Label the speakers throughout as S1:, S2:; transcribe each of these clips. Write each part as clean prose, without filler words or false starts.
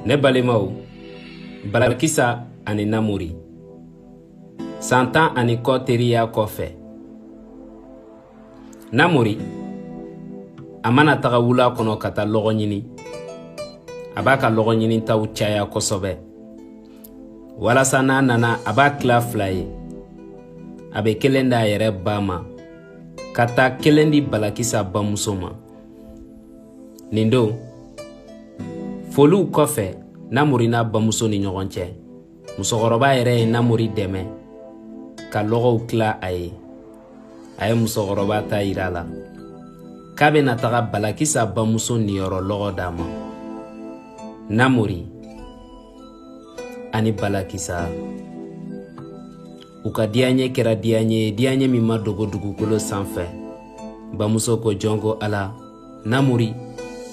S1: Ne balimaw, Balakisa ani Namori. Santan ani kɔ teriya kɔfɛ. Namori, a mana taga wula kɔnɔ ka taa lɔgɔ ɲini. A b'a ka lɔgɔ ɲini taw caya kosɛbɛ. Walasa n'a nana, a b'a tila fila ye. A bɛ kelen d'a yɛrɛ ba ma, ka taa kelen di Balakisa bamuso ma. Nin don, foliw kɔfɛ, Namori n'a bamuso ni ɲɔgɔn cɛ, musokɔrɔba yɛrɛ ye Namori dɛmɛ ka lɔgɔw tila a ye. A ye musokɔrɔba ta yira la k'a bɛna taga Balakisa bamuso niyɔrɔ lɔgɔ d'a ma. Namori ani Balakisa, u ka diyaɲɛ kɛra diyaɲɛ min ma dogo dugukolo sanfɛ. Bamuso ko jɔn ko Ala, Namori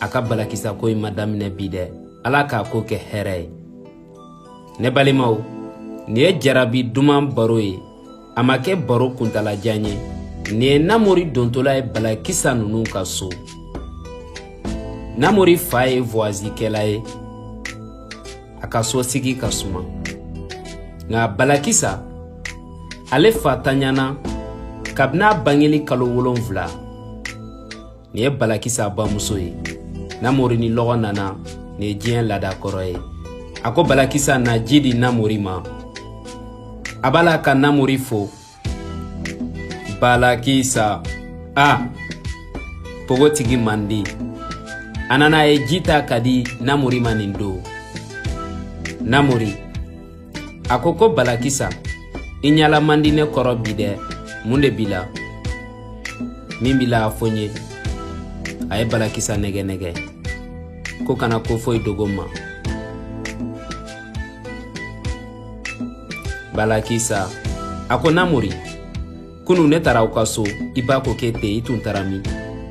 S1: a ka Balakisa ko in ma daminɛ bi dɛ. Ala k'a ko kɛ hɛrɛ ye. Ne balimaw, nin ye jarabi duman baro ye. A ma kɛ baro kuntalajan ye. Nin ye Namori dontola ye Balakisa ninnu ka so. Namori fa ye voisikɛla ye. A ka so sigi ka suma. Nka Balakisa, ale fa tanyana kabina bangeli kalo 7. Nin ye Balakisa bamuso ye. Namori ni lɔgɔ nana, nin ye diɲɛ lada kɔrɔ ye. A ko Balakisa na ji di Namori ma. A b'a la ka Namori fo. Balakisa, pogotigi mandi. A nana ye ji ta ka di Namori ma nin don. Namori, a ko Balakisa, i ɲala mandi ne kɔrɔ bi dɛ. Mun de b'i la? Min b'i la a fɔ n ye. A ye Balakisa nɛgɛ ko kana ko foyi dogo ma. Balakisa, a ko Namori, kunu ne taara aw ka so, i ba ko k'e tɛ, i tun taara min?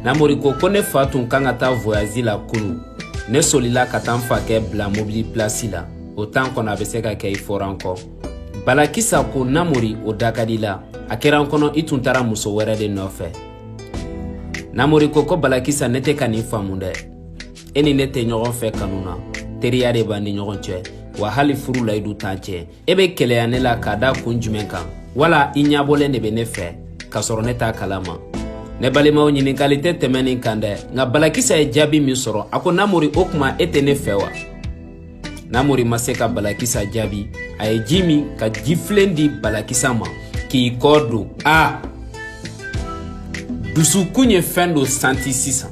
S1: Namori ko ne fa tun kan ka taa voyage la kunu. Ne solila ka taa n fa kɛ bila mobili place la. O temps kɔnɔ a bɛ se ka kɛ i fɔra n kɔ. Balakisa ko Namori o da ka di la. A kɛra n kɔnɔ i tun taara muso wɛrɛ de nɔfɛ. Namori ko Balakisa ne tɛ ka nin faamu dɛ. E ni ne tɛ ɲɔgɔn fɛ kanu na. Teriya de b'an ni ɲɔgɔn cɛ. Wa hali furu la i du t'an cɛ. E bɛ kɛlɛya ne la k'a da kun jumɛn kan? Wala i ɲabɔlen de bɛ ne fɛ ka sɔrɔ ne t'a kalama. Ne balimaw, ɲininkali tɛ tɛmɛ nin kan dɛ. Nka Balakisa ye jaabi min sɔrɔ, a ko Namori, o kuma e tɛ ne fɛ wa? Namori ma se ka Balakisa jaabi. A ye ji min ka jifilen di Balakisa ma k'i kɔ don. Dusukun ye fɛn dɔ santi sisan.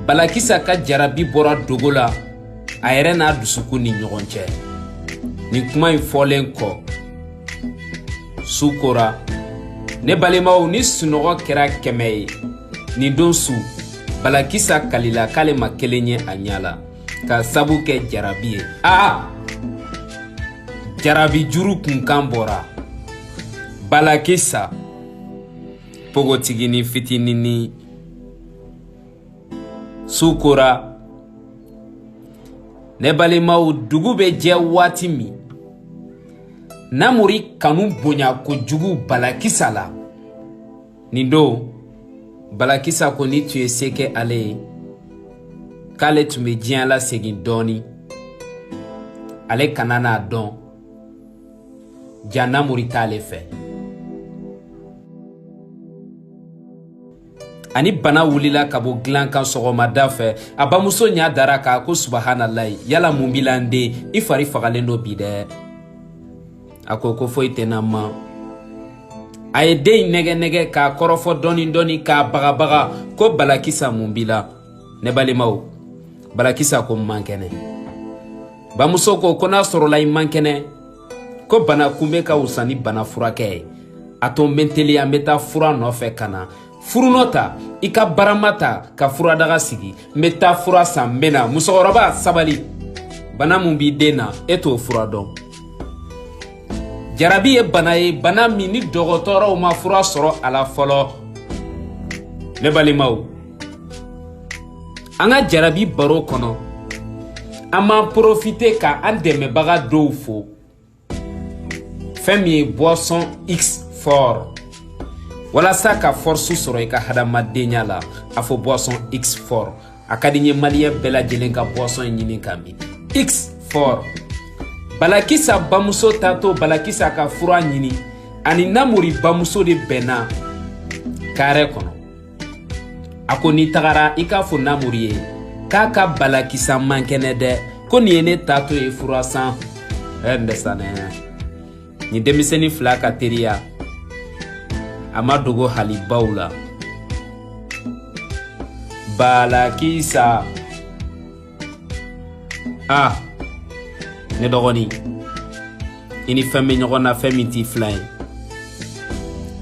S1: Balakisa ka jarabi bɔra dogo la a yɛrɛ n'a dusukun ni ɲɔgɔn cɛ. Nin kuma in fɔlen kɔ, su kora. Ne balimaw, ni sunɔgɔ kɛra 100 ye, nin don su Balakisa kalila k'ale ma kelen ye a ɲa la, ka sabu kɛ jarabi ye. Jarabi juru kunkan bɔra. Balakisa, pogotigini fitinini. Su kora. Ne balimaw, dugu bɛ jɛ waati min, Namori kanu bonya kojugu Balakisa la. Nin don, Balakisa ko ni tun ye se kɛ ale ye, k'ale tun bɛ diɲɛ lasegin dɔɔni. Ale kana n'a dɔn ja Namori t'ale fɛ. Ani bana wulila ka bɔ dilan kan sɔgɔmada fɛ, a bamuso ɲa dara k'a ko subahanallahi, yala mun b'i la n den, i fari fagalen do bi dɛ. A ko foyi tɛ na ma. A ye den nɛgɛ k'a kɔrɔfɔ dɔɔni k'a bagabaga ko Balakisa mun b'i la? Ne balimaw, Balakisa ko man kɛnɛ. Bamuso ko n'a sɔrɔla i man kɛnɛ, ko bana kunbɛ ka wusa ni bana furakɛ ye. A to n bɛ teliya n bɛ taa fura nɔfɛ ka na. Furunɔ ta, i ka barama ta ka furadaga sigi. N bɛ taa fura san n bɛ na. Musokɔrɔba, sabali. Bana mun b'i den na, e t'o fura dɔn. Jarabi ye bana ye, bana min ni dɔgɔtɔrɔw ma fura sɔrɔ a la fɔlɔ. Ne balimaw, an ka jarabi baro kɔnɔ, an m'an profite ka an dɛmɛbaga dɔw fo. Fɛn min ye boisson X fort. Walasa ka force sɔrɔ i ka hadamadenya la, a fɔ boisson X fort. a ka di n ye maliyɛn bɛɛ lajɛlen ka boisson ɲini ka min. X fort. Balakisa bamuso tato Balakisa ka fura ɲini ani Namori bamuso de bɛnna carré kɔnɔ. A ko ni tagara i k'a fɔ Namori ye k'a ka Balakisa man kɛnɛ dɛ, ko nin ye ne tato ye fura san. N bɛ sa nɛ. Ni denmisɛnnin fila ka teriya a ma dogo hali baw la. Balakisa. Ah, ne dɔgɔnin, i ni fɛn bɛ ɲɔgɔn na fɛn min t'i filan ye.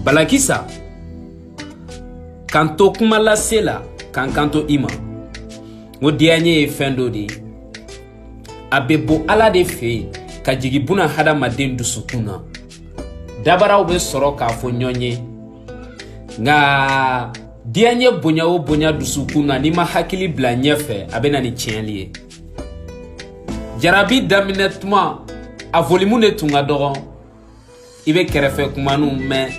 S1: Balakisa, kan to kuma lase la kan kanto i ma. Ngo diyaɲɛ ye fɛn dɔ de ye. A bɛ bɔ Ala de fɛ yen ka jigin buna hadamaden dusukun na. Dabaraw bɛ sɔrɔ k'a fɔ ɲɔgɔn ye. Nka diyaɲɛ bonya o bonya dusukun na n'i ma hakili bila ɲɛfɛ a bɛ na ni tiɲɛli ye. Jarabi daminɛ tuma a volume de tun ka dɔgɔ. I bɛ kɛrɛfɛ kumanu mɛn.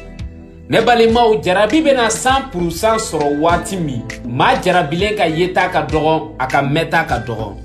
S1: Ne balimaw, jarabi bɛna 100% sɔrɔ waati min maa jarabilen ka yeta ka dɔgɔ a ka mɛta ka dɔgɔ.